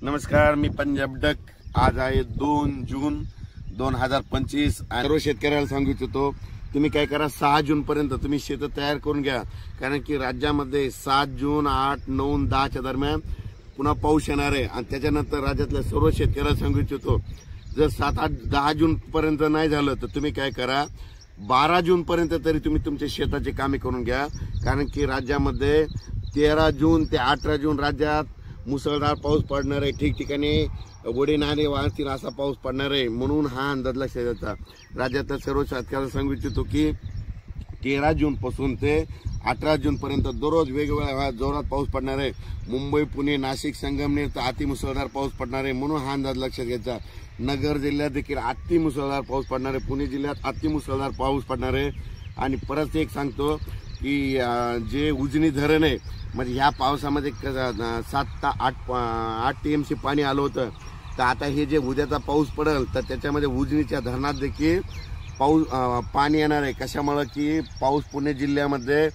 नमस्कार, मी पंजाब डक। आज आहे 2 जून 2025 आणि सर्व शेतकऱ्याला सांगू इच्छितो तुम्ही काय करा, 6 जून पर्यंत तुम्ही शेत तयार करून घ्या, कारण की राज्यामध्ये 7 जून 8 9 10 च्या दरम्यान पुन्हा पाऊस येणार आहे। आणि त्याच्यानंतर राज्यातल्या सर्व शेतकऱ्याला सांगू इच्छितो जर 7 8 10 जून पर्यंत नाही झालं तर तुम्ही काय करा, 12 जून पर्यंत तरी तुम्ही तुमच्या शेताची कामे करून घ्या, कारण की राज्यामध्ये 13 जून ते 18 जून राज्यात मुसळधार पाऊस पडणार आहे। ठिकठिकाणी वडे नाणे वाहतील असा पाऊस पडणार आहे, म्हणून हा अंदाज लक्षात घ्यायचा। राज्यातल्या सर्व शेतकऱ्यांना सांगू इच्छितो की 13 जून पासून ते 18 जून पर्यंत दररोज वेगवेगळ्या जोरात पाऊस पडणार आहे। मुंबई, पुणे, नाशिक, संगमनेर तर अतिमुसळधार पाऊस पडणार आहे, म्हणून हा अंदाज लक्षात घ्यायचा। नगर जिल्ह्यात देखील अतिमुसळधार पाऊस पडणार आहे, पुणे जिल्ह्यात अतिमुसळधार पाऊस पडणार आहे। आणि परत एक सांगतो की जे उजनी धरण आहे, म्हणजे ह्या पावसामध्ये 7 ते 8 टीएमसी पाणी आलं होतं, तर आता हे जे उद्याचा पाऊस पडेल तर त्याच्यामध्ये उजनीच्या धरणात देखील पाणी येणार आहे। कशामुळे की पाऊस पुणे जिल्ह्यामध्ये,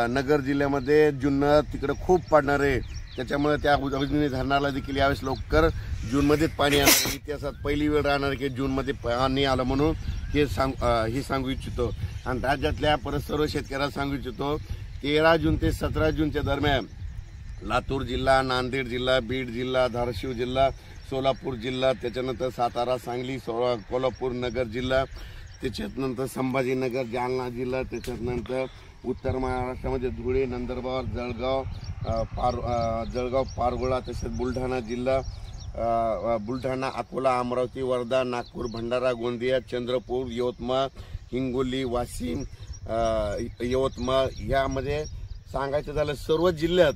नगर जिल्ह्यामध्ये, जुन्नर तिकडे खूप पडणार आहे, त्याच्यामुळे त्या उजनी धरणाला देखील यावेळेस लवकर जूनमध्येच पाणी येणार आहे। इतिहासात पहिली वेळ राहणार की जूनमध्ये पाणी आलं, म्हणून हे सांगू इच्छितो। आणि राज्यातल्या परत सर्व शेतकऱ्यांना सांगू इच्छितो 13 जून ते 17 जूनच्या दरम्यान लातूर जिल्हा, नांदेड जिल्हा, बीड जिल्हा, धाराशिव जिल्हा, सोलापूर जिल्हा, त्याच्यानंतर सातारा, सांगली, कोल्हापूर नगर जिल्हा, त्याच्यानंतर संभाजीनगर, जालना जिल्हा, त्याच्यानंतर उत्तर महाराष्ट्रामध्ये धुळे, नंदुरबार, जळगाव, पारगोळा, तसेच बुलढाणा जिल्हा, बुलढाणा, अकोला, अमरावती, वर्धा, नागपूर, भंडारा, गोंदिया, चंद्रपूर, यवतमाळ, हिंगोली, वाशिम, यवतमाळ यामध्ये सांगायचं झालं सर्व जिल्ह्यात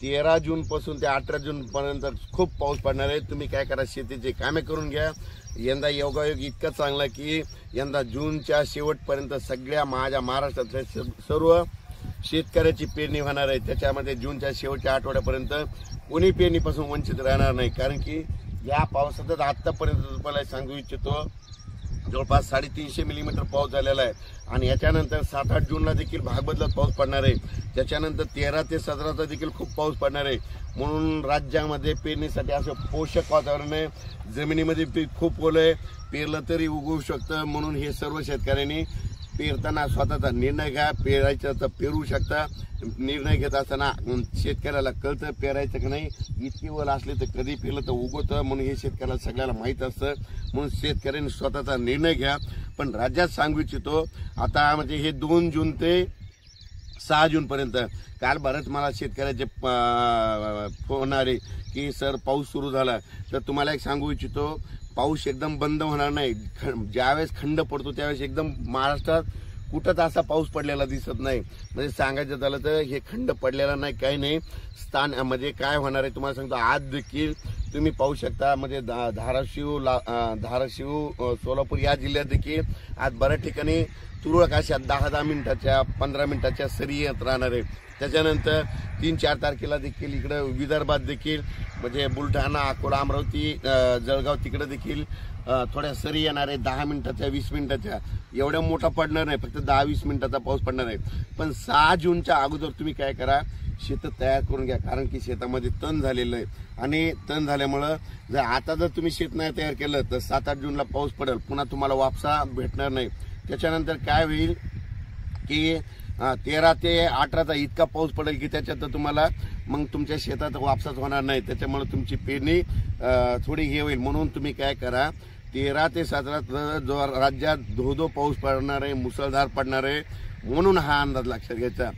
13 जून पासून ते 18 जून पर्यंत खूप पाऊस पडणार आहे। तुम्ही काय करा, शेतीचे कामे करून घ्या। यंदा योगायोग इतका चांगला की यंदा जूनच्या शेवटपर्यंत सगळ्या माझ्या महाराष्ट्रातल्या सर्व शेतकऱ्याची पेरणी होणार आहे। त्याच्यामध्ये जूनच्या शेवटच्या आठवड्यापर्यंत कोणी पेरणीपासून वंचित राहणार नाही, कारण की या पावसातच आतापर्यंत तुम्हाला सांगू इच्छितो जवळपास 350 मिलीमीटर पाऊस झालेला आहे। आणि याच्यानंतर 7 8 जूनला देखील भागबदलत पाऊस पडणार आहे, त्याच्यानंतर 13 ते 17 देखील खूप पाऊस पडणार आहे। म्हणून राज्यामध्ये पेरणीसाठी असं पोषक वातावरण आहे, जमिनीमध्ये पीक खूप ओलं आहे, पेरलं तरी उगवू शकतं। म्हणून हे सर्व शेतकऱ्यांनी पेरताना स्वतःचा निर्णय घ्या, पेरायचं तर पेरू शकता। निर्णय घेत असताना शेतकऱ्याला कळतं पेरायचं की नाही, इतकी ओल असली तर कधी पेरलं तर उगवतं, म्हणून हे शेतकऱ्याला सगळ्याला माहीत असतं। म्हणून शेतकऱ्यांनी स्वतःचा निर्णय घ्या। पण राज्यात सांगू इच्छितो आता म्हणजे हे 2 जून ते 6 जून पर्यंत काल बरंच मला शेतकऱ्याचे फोन आले की सर पाऊस सुरू झाला, तर तुम्हाला एक सांगू इच्छितो पाऊस एकदम बंद होणार नाही। ज्यावेळेस खंड पडतो त्यावेळेस एकदम महाराष्ट्रात कुठंच असा पाऊस पडलेला दिसत नाही। म्हणजे सांगायचं झालं तर हे खंड पडलेला नाही, काही नाही। स्थान म्हणजे काय होणार आहे तुम्हाला सांगतो, आज देखील तुम्ही पाहू शकता, म्हणजे धाराशिव, सोलापूर या जिल्ह्यात देखील आज बऱ्याच ठिकाणी तुरळक अशा 10-10 मिनिटाच्या 15 मिनिटाच्या सरी येत राहणार आहे। त्याच्यानंतर 3-4 तारखेला देखील इकडे विदर्भात देखील म्हणजे बुलढाणा, अकोला, अमरावती, जळगाव तिकडे देखील थोड्या सरी येणार आहे, 10 मिनिटाच्या 20 मिनिटाच्या, एवढ्या मोठा पडणार नाही, फक्त 10-20 मिनिटाचा पाऊस पडणार आहे। पण 6 जूनच्या अगोदर तुम्ही काय करा, शेत तयार करून घ्या, कारण की शेतामध्ये तण झालेलं आहे। आणि तण झाल्यामुळं जर तुम्ही शेत नाही तयार केलं तर 7 8 जूनला पाऊस पडेल, पुन्हा तुम्हाला वापसा भेटणार नाही। त्याच्यानंतर काय होईल की 13 ते 18चा इतका पाऊस पडेल की त्याच्यात तुम्हाला मग तुमच्या शेतात वापसाच होणार नाही, त्याच्यामुळे तुमची पेरणी थोडी हे होईल। म्हणून तुम्ही काय करा, 13 ते 17 जो राज्यात धो पाऊस पडणार आहे, मुसळधार पडणार आहे, म्हणून हा अंदाज लक्षात घ्यायचा।